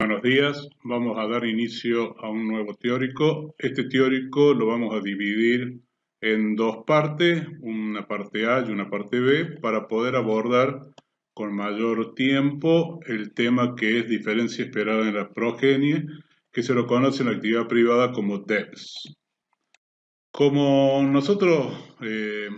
Buenos días, vamos a dar inicio a un nuevo teórico. Este teórico lo vamos a dividir en dos partes, una parte A y una parte B, para poder abordar con mayor tiempo el tema que es diferencia esperada en la progenie, que se lo conoce en la actividad privada como DEPS. Como nosotros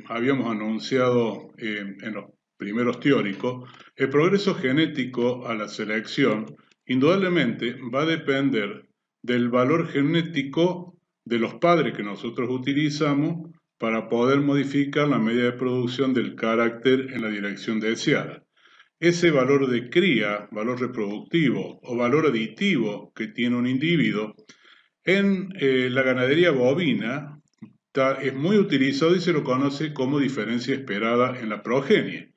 habíamos anunciado en los primeros teóricos, el progreso genético a la selección indudablemente va a depender del valor genético de los padres que nosotros utilizamos para poder modificar la medida de producción del carácter en la dirección deseada. Ese valor de cría, valor reproductivo o valor aditivo que tiene un individuo en la ganadería bovina es muy utilizado y se lo conoce como diferencia esperada en la progenie.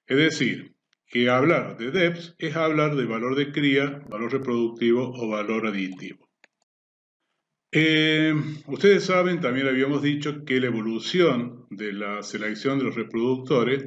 Es decir, que hablar de DEPS es hablar de valor de cría, valor reproductivo o valor aditivo. Ustedes saben, también habíamos dicho que la evolución de la selección de los reproductores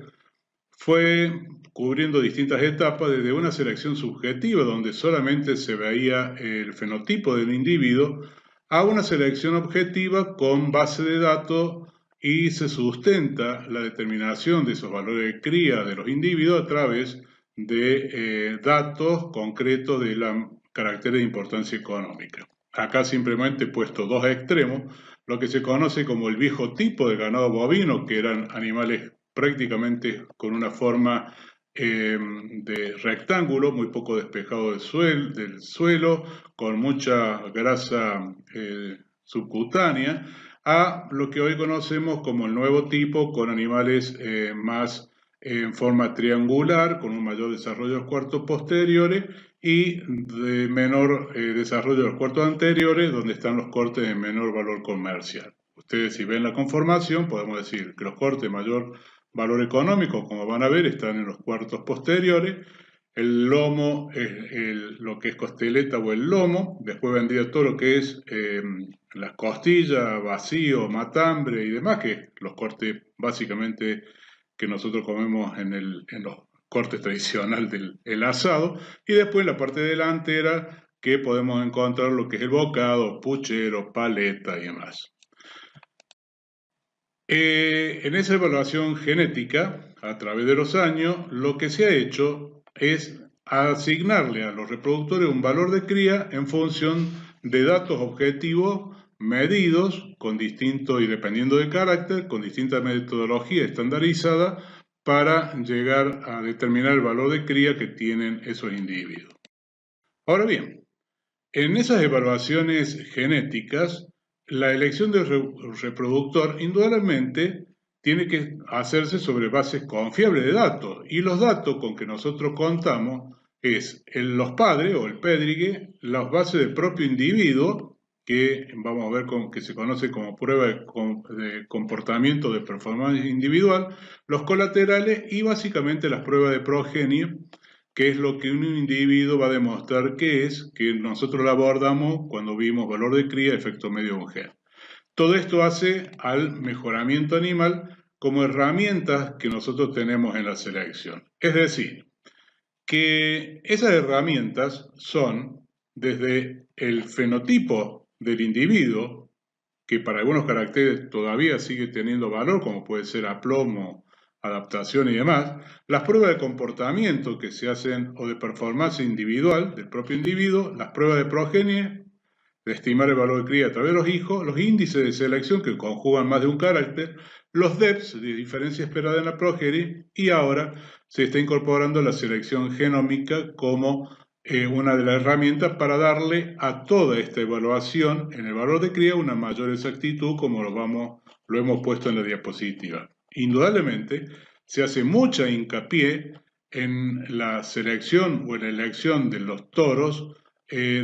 fue cubriendo distintas etapas, desde una selección subjetiva donde solamente se veía el fenotipo del individuo, a una selección objetiva con base de datos y se sustenta la determinación de esos valores de cría de los individuos a través de datos concretos de la carácter de importancia económica. Acá simplemente he puesto dos extremos, lo que se conoce como el viejo tipo de ganado bovino, que eran animales prácticamente con una forma de rectángulo, muy poco despejado del suelo, con mucha grasa subcutánea, a lo que hoy conocemos como el nuevo tipo, con animales más en forma triangular, con un mayor desarrollo de los cuartos posteriores y de menor desarrollo de los cuartos anteriores, donde están los cortes de menor valor comercial. Ustedes, si ven la conformación, podemos decir que los cortes de mayor valor económico, como van a ver, están en los cuartos posteriores. El lomo es lo que es costeleta o el lomo. Después vendría todo lo que es las costillas, vacío, matambre y demás, que los cortes básicamente que nosotros comemos en los cortes tradicionales del asado. Y después la parte delantera, que podemos encontrar lo que es el bocado, puchero, paleta y demás. En esa evaluación genética, a través de los años, lo que se ha hecho es asignarle a los reproductores un valor de cría en función de datos objetivos medidos con distinto y dependiendo de carácter, con distinta metodología estandarizada para llegar a determinar el valor de cría que tienen esos individuos. Ahora bien, en esas evaluaciones genéticas, la elección del reproductor indudablemente tiene que hacerse sobre bases confiables de datos, y los datos con que nosotros contamos es los padres o el pédrigue, las bases del propio individuo, que vamos a ver que se conoce como prueba de comportamiento de performance individual, los colaterales y básicamente las pruebas de progenie, que es lo que un individuo va a demostrar que nosotros lo abordamos cuando vimos valor de cría, efecto medio de un gen. Todo esto hace al mejoramiento animal como herramientas que nosotros tenemos en la selección. Es decir, que esas herramientas son desde el fenotipo del individuo, que para algunos caracteres todavía sigue teniendo valor, como puede ser aplomo, adaptación y demás, las pruebas de comportamiento que se hacen o de performance individual del propio individuo, las pruebas de progenie, de estimar el valor de cría a través de los hijos, los índices de selección que conjugan más de un carácter, los DEPS de diferencia esperada en la progenie, y ahora se está incorporando la selección genómica como una de las herramientas para darle a toda esta evaluación en el valor de cría una mayor exactitud, como lo hemos puesto en la diapositiva. Indudablemente se hace mucha hincapié en la selección o en la elección de los toros,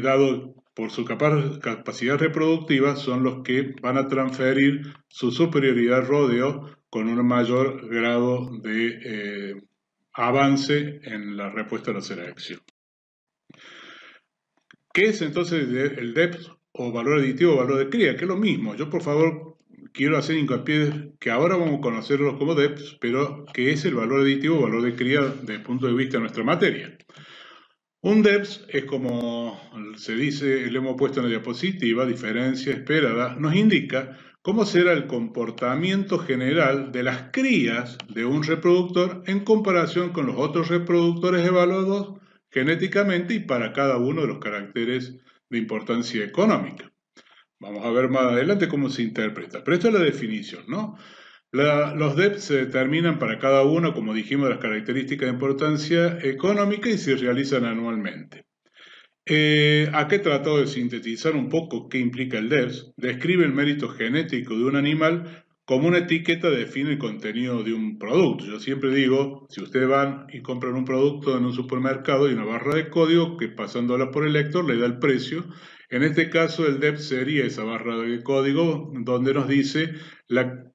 dado por su capacidad reproductiva, son los que van a transferir su superioridad rodeo con un mayor grado de avance en la respuesta a la selección. ¿Qué es entonces el DEPS o valor aditivo o valor de cría? Que es lo mismo. Yo, por favor, quiero hacer hincapié que ahora vamos a conocerlos como DEPS, pero ¿qué es el valor aditivo o valor de cría desde el punto de vista de nuestra materia? Un DEPS es, como se dice, lo hemos puesto en la diapositiva, diferencia esperada, nos indica cómo será el comportamiento general de las crías de un reproductor en comparación con los otros reproductores evaluados genéticamente y para cada uno de los caracteres de importancia económica. Vamos a ver más adelante cómo se interpreta, pero esta es la definición, ¿no? Los DEPs se determinan para cada uno, como dijimos, las características de importancia económica y se realizan anualmente. Aquí he tratado de sintetizar un poco qué implica el DEPS. Describe el mérito genético de un animal como una etiqueta define el contenido de un producto. Yo siempre digo, si ustedes van y compran un producto en un supermercado y una barra de código que pasándola por el lector le da el precio. En este caso el DEPS sería esa barra de código donde nos dice la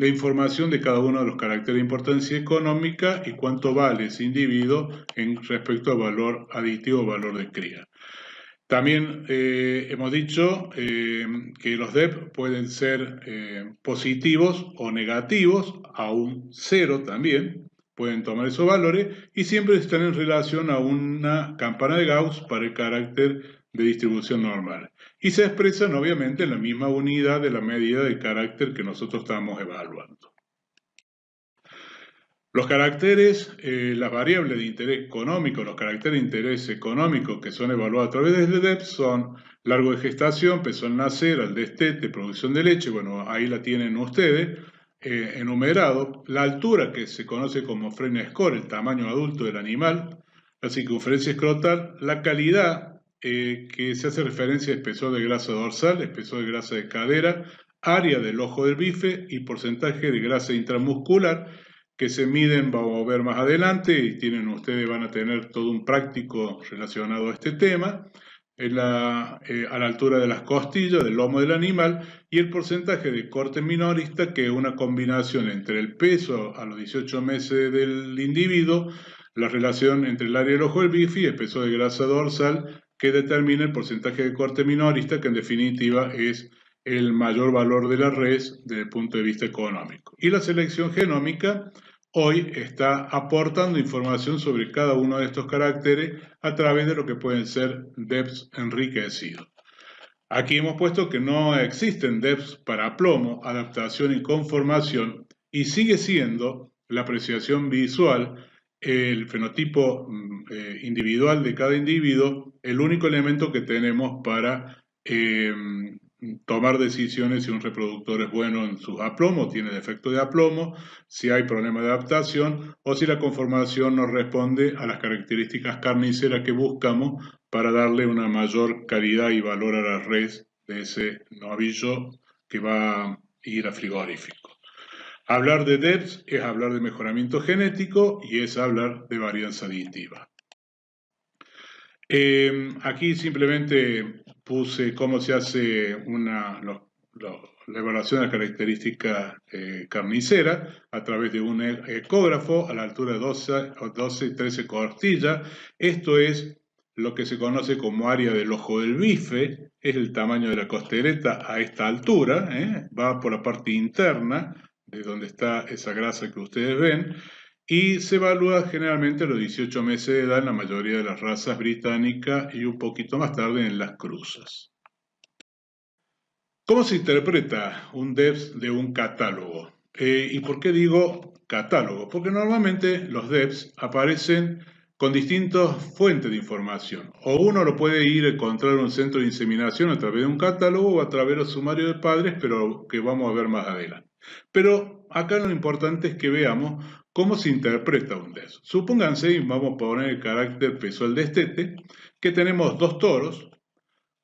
información de cada uno de los caracteres de importancia económica y cuánto vale ese individuo en respecto al valor aditivo o valor de cría. También hemos dicho que los DEP pueden ser positivos o negativos, a un 0 también, pueden tomar esos valores y siempre están en relación a una campana de Gauss para el carácter de distribución normal. Y se expresan obviamente en la misma unidad de la medida de carácter que nosotros estamos evaluando. Los caracteres, las variables de interés económico, los caracteres de interés económico que son evaluados a través del DEP son largo de gestación, peso al nacer, al destete, producción de leche, bueno, ahí la tienen ustedes, enumerado, la altura que se conoce como Freyne Score, el tamaño adulto del animal, la circunferencia escrotal, la calidad que se hace referencia a espesor de grasa dorsal, espesor de grasa de cadera, área del ojo del bife y porcentaje de grasa intramuscular, que se miden, vamos a ver más adelante, y ustedes van a tener todo un práctico relacionado a este tema, a la altura de las costillas, del lomo del animal, y el porcentaje de corte minorista, que es una combinación entre el peso a los 18 meses del individuo, la relación entre el área del ojo del bife y el peso de grasa dorsal, que determina el porcentaje de corte minorista, que en definitiva es el mayor valor de la res desde el punto de vista económico. Y la selección genómica hoy está aportando información sobre cada uno de estos caracteres a través de lo que pueden ser DEPs enriquecidos. Aquí hemos puesto que no existen DEPs para plomo, adaptación y conformación, y sigue siendo la apreciación visual, el fenotipo individual de cada individuo, el único elemento que tenemos para tomar decisiones si un reproductor es bueno en sus aplomos, tiene defecto de aplomo, si hay problema de adaptación o si la conformación no responde a las características carniceras que buscamos para darle una mayor calidad y valor a la res de ese novillo que va a ir a frigorífico. Hablar de DEPs es hablar de mejoramiento genético y es hablar de varianza aditiva. Aquí simplemente puse cómo se hace la evaluación de la característica carnicera a través de un ecógrafo a la altura de 12 y 13 costillas. Esto es lo que se conoce como área del ojo del bife, es el tamaño de la costeleta a esta altura, va por la parte interna de donde está esa grasa que ustedes ven, y se evalúa generalmente a los 18 meses de edad en la mayoría de las razas británicas y un poquito más tarde en las cruzas. ¿Cómo se interpreta un DEPS de un catálogo? ¿Y por qué digo catálogo? Porque normalmente los DEPS aparecen con distintas fuentes de información. O uno lo puede ir a encontrar en un centro de inseminación a través de un catálogo o a través del sumario de padres, pero que vamos a ver más adelante. Pero acá lo importante es que veamos cómo se interpreta un DEPS. Supónganse, y vamos a poner el carácter peso al destete, que tenemos dos toros,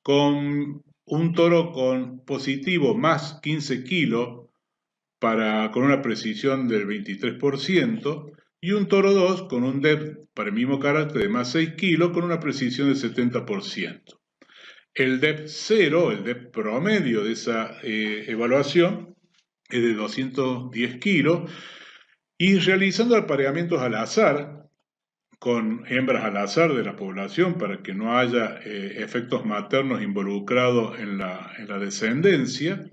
con un toro con positivo más 15 kilos con una precisión del 23%, y un toro 2 con un DEP para el mismo carácter de más 6 kilos con una precisión del 70%. El DEP 0, el DEP promedio de esa evaluación, es de 210 kilos, y realizando apareamientos al azar, con hembras al azar de la población para que no haya efectos maternos involucrados en la descendencia,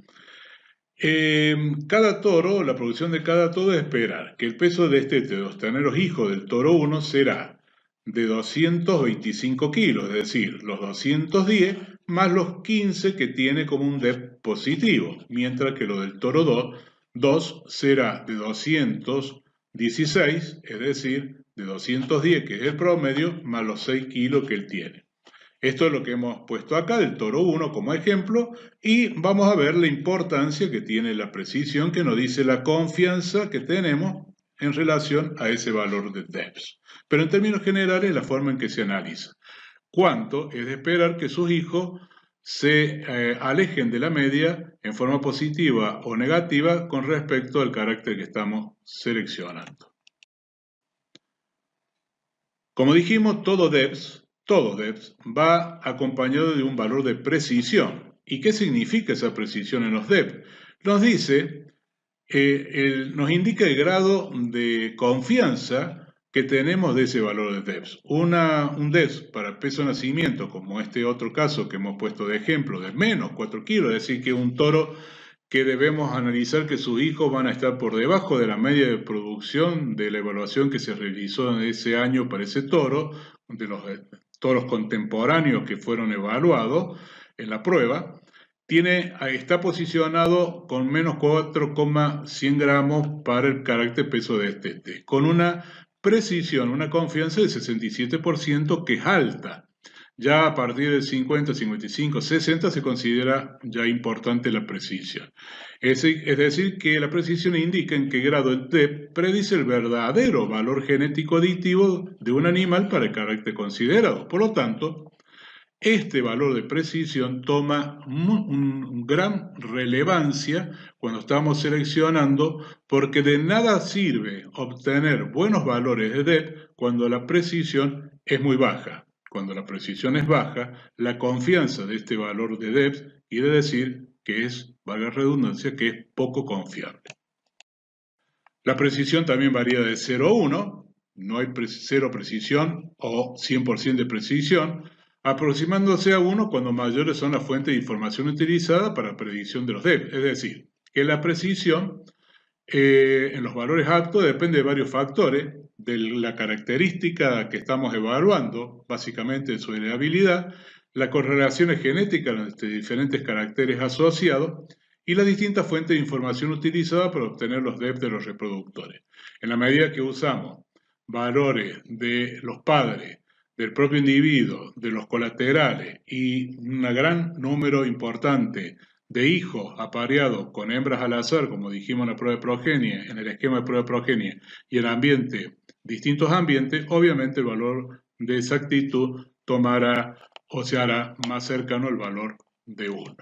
cada toro, la producción de cada toro es esperar que el peso de destete de los terneros hijos del toro 1 será de 225 kilos, es decir, los 210 más los 15 que tiene como un DEP positivo, mientras que lo del toro 2 será de 216, es decir, de 210, que es el promedio, más los 6 kilos que él tiene. Esto es lo que hemos puesto acá del toro 1 como ejemplo, y vamos a ver la importancia que tiene la precisión, que nos dice la confianza que tenemos en relación a ese valor de DEPS. Pero en términos generales, la forma en que se analiza. ¿Cuánto es de esperar que sus hijos se alejen de la media en forma positiva o negativa con respecto al carácter que estamos seleccionando? Como dijimos, todo DEPS va acompañado de un valor de precisión. ¿Y qué significa esa precisión en los DEPS? Nos dice, nos indica el grado de confianza que tenemos de ese valor de DEPS. Un DEPS para peso de nacimiento, como este otro caso que hemos puesto de ejemplo, de menos 4 kilos, es decir, que un toro que debemos analizar que sus hijos van a estar por debajo de la media de producción de la evaluación que se realizó en ese año para ese toro, de los toros contemporáneos que fueron evaluados en la prueba, está posicionado con menos 4,100 gramos para el carácter peso de este, con una precisión, una confianza del 67%, que es alta. Ya a partir del 50, 55, 60 se considera ya importante la precisión. Es decir, que la precisión indica en qué grado el DEP predice el verdadero valor genético aditivo de un animal para el carácter considerado. Por lo tanto, este valor de precisión toma gran relevancia cuando estamos seleccionando, porque de nada sirve obtener buenos valores de DEP cuando la precisión es muy baja. Cuando la precisión es baja, la confianza de este valor de DEP quiere decir que es, valga la redundancia, que es poco confiable. La precisión también varía de 0 a 1, no hay cero precisión o 100% de precisión, aproximándose a 1 cuando mayores son las fuentes de información utilizadas para la predicción de los DEP. Es decir, que la precisión en los valores aptos depende de varios factores, de la característica que estamos evaluando, básicamente de su heredabilidad, las correlaciones genéticas de diferentes caracteres asociados y las distintas fuentes de información utilizadas para obtener los DEP de los reproductores. En la medida que usamos valores de los padres, del propio individuo, de los colaterales y un gran número importante de hijos apareados con hembras al azar, como dijimos en la prueba de progenie, en el esquema de prueba de progenie, y en distintos ambientes, obviamente el valor de exactitud tomará o se hará más cercano al valor de 1.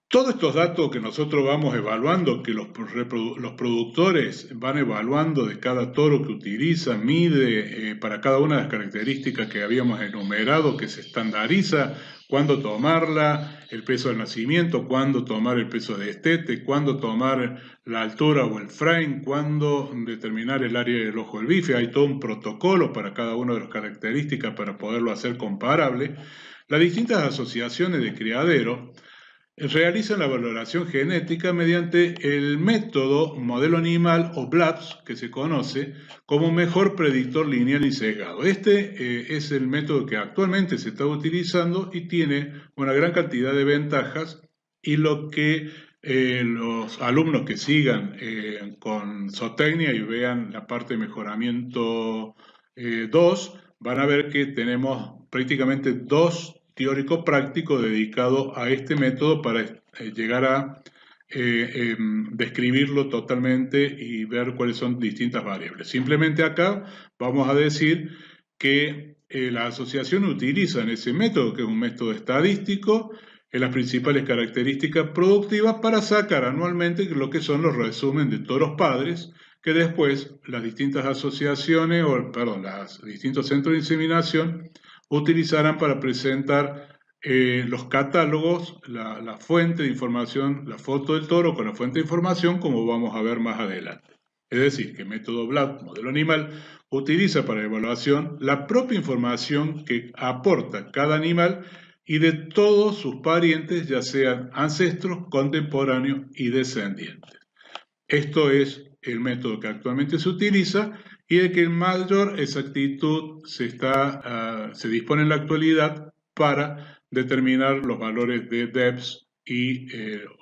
Todos estos datos que nosotros vamos evaluando, que los productores van evaluando de cada toro que utilizan, mide para cada una de las características que habíamos enumerado, que se estandariza, cuándo tomarla, el peso del nacimiento, cuándo tomar el peso de destete, cuándo tomar la altura o el frame, cuándo determinar el área del ojo del bife. Hay todo un protocolo para cada una de las características para poderlo hacer comparable. Las distintas asociaciones de criadero realizan la valoración genética mediante el método modelo animal o BLAPS, que se conoce como mejor predictor lineal y sesgado. Este es el método que actualmente se está utilizando y tiene una gran cantidad de ventajas, y lo que los alumnos que sigan con zootecnia y vean la parte de mejoramiento 2 van a ver que tenemos prácticamente 2 teórico práctico dedicado a este método para llegar a describirlo totalmente y ver cuáles son distintas variables. Simplemente acá vamos a decir que la asociación utiliza en ese método, que es un método estadístico, en las principales características productivas para sacar anualmente lo que son los resúmenes de toros padres, que después las distintas asociaciones, los distintos centros de inseminación utilizarán para presentar los catálogos, la fuente de información, la foto del toro con la fuente de información, como vamos a ver más adelante. Es decir, que el método BLAP, modelo animal, utiliza para evaluación la propia información que aporta cada animal y de todos sus parientes, ya sean ancestros, contemporáneos y descendientes. Esto es el método que actualmente se utiliza y de que mayor exactitud se dispone en la actualidad para determinar los valores de DEPS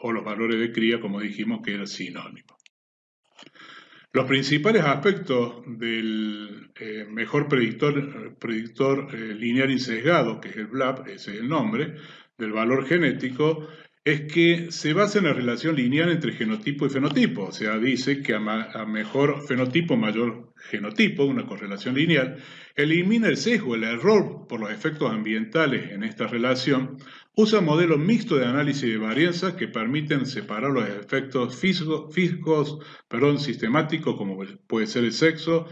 o los valores de cría, como dijimos que era sinónimo. Los principales aspectos del mejor predictor lineal y sesgado, que es el BLAP, ese es el nombre, del valor genético, es que se basa en la relación lineal entre genotipo y fenotipo, o sea, dice que a mejor fenotipo, mayor genotipo, una correlación lineal, elimina el sesgo, el error por los efectos ambientales en esta relación, usa modelos mixtos de análisis de varianza que permiten separar los efectos físicos, sistemáticos, como puede ser el sexo,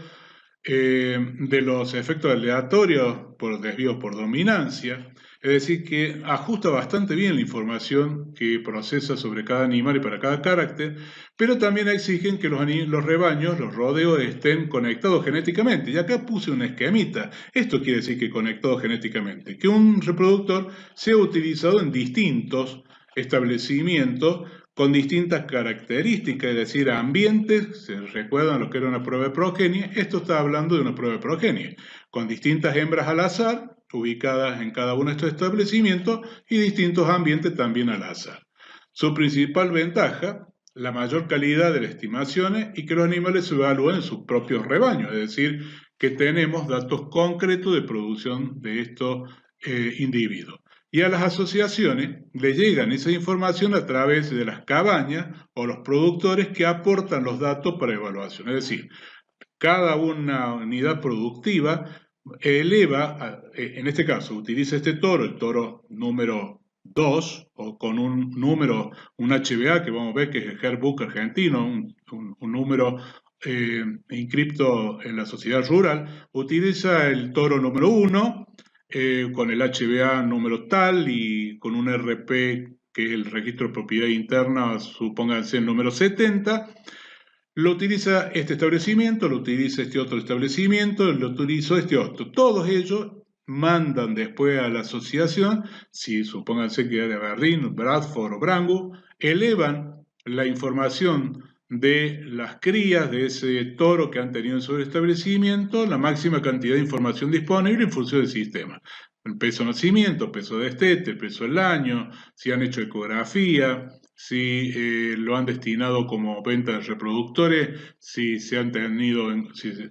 de los efectos aleatorios por desvío por dominancia, es decir, que ajusta bastante bien la información que procesa sobre cada animal y para cada carácter, pero también exigen que los rebaños, los rodeos, estén conectados genéticamente. Y acá puse un esquemita. Esto quiere decir que conectado genéticamente, que un reproductor sea utilizado en distintos establecimientos con distintas características, es decir, ambientes. ¿Se recuerdan lo que era una prueba de progenie? Esto está hablando de una prueba de progenie, con distintas hembras al azar, ubicadas en cada uno de estos establecimientos, y distintos ambientes también al azar. Su principal ventaja, la mayor calidad de las estimaciones y que los animales se evalúen en sus propios rebaños, es decir, que tenemos datos concretos de producción de estos individuos. Y a las asociaciones le llegan esa información a través de las cabañas o los productores que aportan los datos para evaluación. Es decir, cada una unidad productiva eleva, en este caso, utiliza este toro, el toro número 2, o con un número, un HBA, que vamos a ver que es el Herbbook argentino, un número inscripto en la sociedad rural, utiliza el toro número 1, con el HBA número tal y con un RP, que es el registro de propiedad interna, supónganse el número 70, lo utiliza este establecimiento, lo utiliza este otro establecimiento, lo utiliza este otro. Todos ellos mandan después a la asociación, si supónganse que es de Berlín, Bradford o Brangu, elevan la información de las crías de ese toro que han tenido en su establecimiento, la máxima cantidad de información disponible en función del sistema. El peso de nacimiento, peso de destete, peso del año, si han hecho ecografía, si lo han destinado como venta de reproductores, si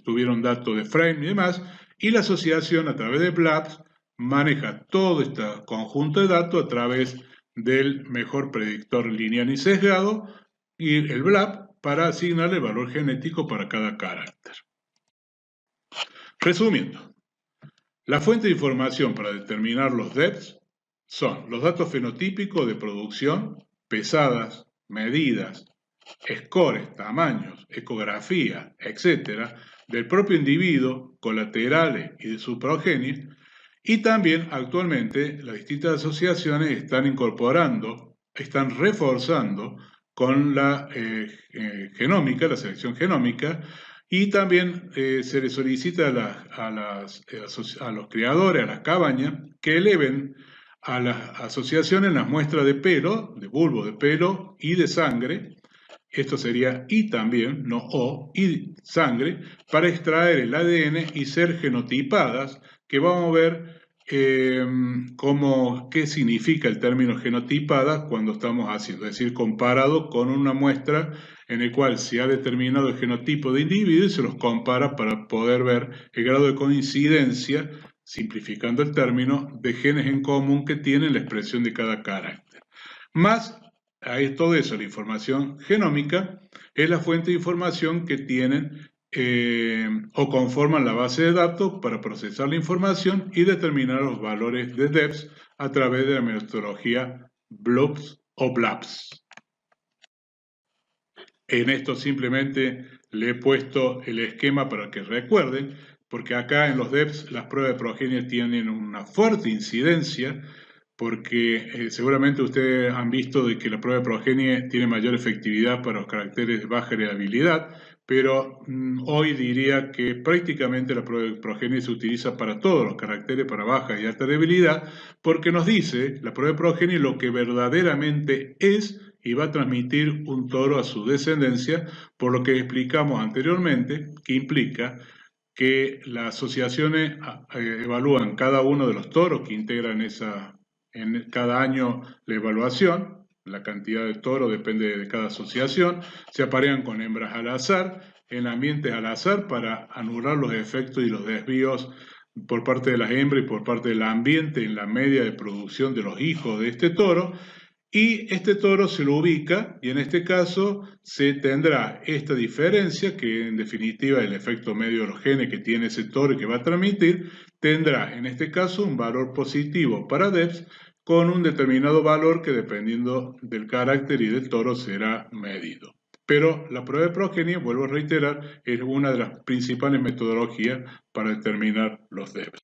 tuvieron datos de frame y demás, y la asociación a través de BLAPS maneja todo este conjunto de datos a través del mejor predictor lineal y sesgado y el BLAP para asignarle valor genético para cada carácter. Resumiendo, la fuente de información para determinar los DEPS son los datos fenotípicos de producción, pesadas, medidas, scores, tamaños, ecografía, etc., del propio individuo, colaterales y de su progenie, y también actualmente las distintas asociaciones están reforzando con la genómica, la selección genómica, y también se le solicita a los criadores, a las cabañas, que eleven a las asociaciones las muestras de pelo, de bulbo de pelo y de sangre, esto sería y también, no o, y sangre, para extraer el ADN y ser genotipadas, que vamos a ver qué significa el término genotipada cuando estamos haciendo, es decir, comparado con una muestra en el cual se ha determinado el genotipo de individuo y se los compara para poder ver el grado de coincidencia, simplificando el término, de genes en común que tienen la expresión de cada carácter. Más todo eso, la información genómica es la fuente de información que tienen o conforman la base de datos para procesar la información y determinar los valores de DEPS a través de la metodología BLOPS o BLAPS. En esto simplemente le he puesto el esquema para que recuerden, porque acá en los DEPS las pruebas de progenie tienen una fuerte incidencia, porque seguramente ustedes han visto de que la prueba de progenie tiene mayor efectividad para los caracteres de baja heredabilidad, pero hoy diría que prácticamente la prueba de progenie se utiliza para todos los caracteres para baja y alta heredabilidad, porque nos dice la prueba de progenie lo que verdaderamente es y va a transmitir un toro a su descendencia, por lo que explicamos anteriormente, que implica que las asociaciones evalúan cada uno de los toros que integran en cada año la evaluación. La cantidad de toros depende de cada asociación. Se aparean con hembras al azar, en ambientes al azar, para anular los efectos y los desvíos por parte de las hembras y por parte del ambiente en la media de producción de los hijos de este toro. Y este toro se lo ubica, y en este caso se tendrá esta diferencia, que en definitiva el efecto medio de los genes que tiene ese toro y que va a transmitir, tendrá en este caso un valor positivo para DEPS con un determinado valor que, dependiendo del carácter y del toro, será medido. Pero la prueba de progenie, vuelvo a reiterar, es una de las principales metodologías para determinar los DEPS.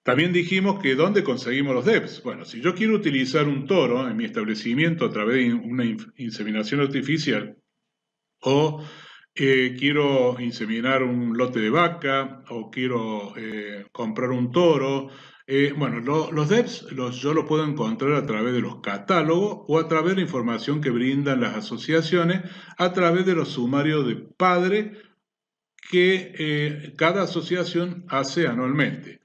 También dijimos que ¿dónde conseguimos los DEPS? Bueno, si yo quiero utilizar un toro en mi establecimiento a través de una inseminación artificial, o quiero inseminar un lote de vaca, o quiero comprar un toro, bueno, los DEPS yo lo puedo encontrar a través de los catálogos o a través de la información que brindan las asociaciones, a través de los sumarios de padre que cada asociación hace anualmente.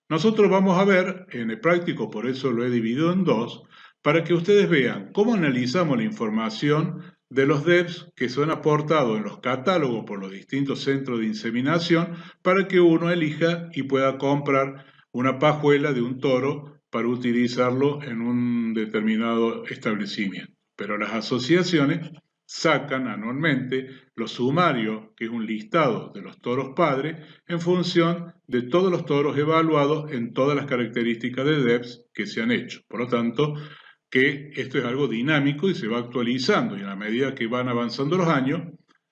Nosotros vamos a ver en el práctico, por eso lo he dividido en dos, para que ustedes vean cómo analizamos la información de los DEPS que son aportados en los catálogos por los distintos centros de inseminación, para que uno elija y pueda comprar una pajuela de un toro para utilizarlo en un determinado establecimiento. Pero las asociaciones sacan anualmente los sumarios, que es un listado de los toros padres, en función de todos los toros evaluados en todas las características de DEPS que se han hecho. Por lo tanto, que esto es algo dinámico y se va actualizando, y a la medida que van avanzando los años,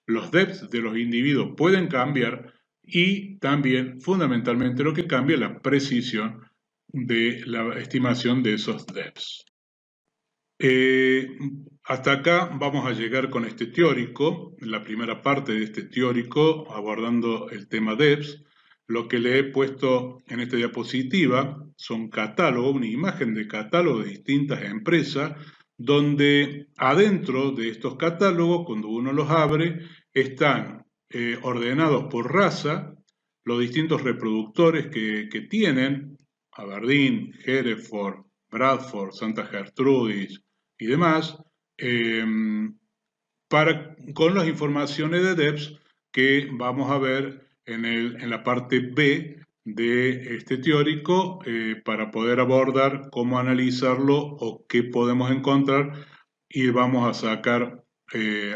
los DEPS de los individuos pueden cambiar, y también fundamentalmente lo que cambia es la precisión de la estimación de esos DEPS. Hasta acá vamos a llegar con este teórico, la primera parte de este teórico abordando el tema DEPS. Lo que le he puesto en esta diapositiva son catálogos, una imagen de catálogo de distintas empresas, donde adentro de estos catálogos, cuando uno los abre, están ordenados por raza los distintos reproductores que tienen: Aberdeen, Hereford, Bradford, Santa Gertrudis y demás, con las informaciones de DEPS que vamos a ver en la parte B de este teórico, para poder abordar cómo analizarlo o qué podemos encontrar, y vamos a sacar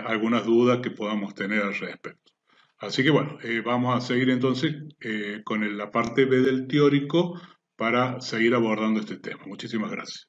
algunas dudas que podamos tener al respecto. Así que bueno, vamos a seguir entonces con la parte B del teórico para seguir abordando este tema. Muchísimas gracias.